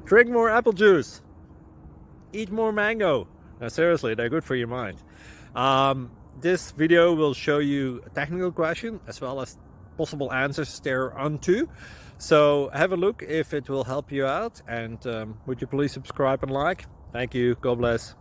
Drink more apple juice. Eat more mango. Now, seriously, they're good for your mind. This video will show you a technical question as well as possible answers thereunto. So have a look if it will help you out, and would you please subscribe and like? Thank you. God bless.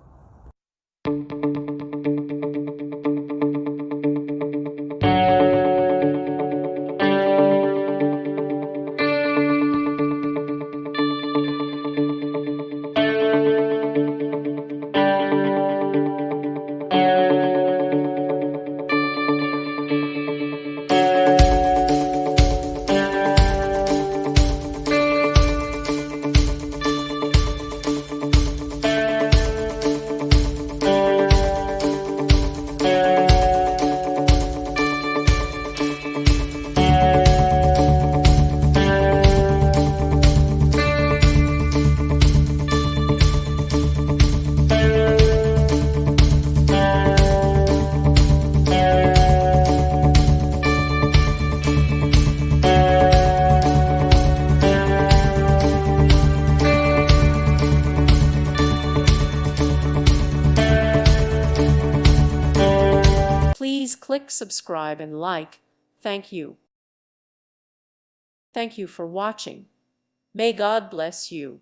Please click subscribe and like. Thank you. Thank you for watching. May God bless you.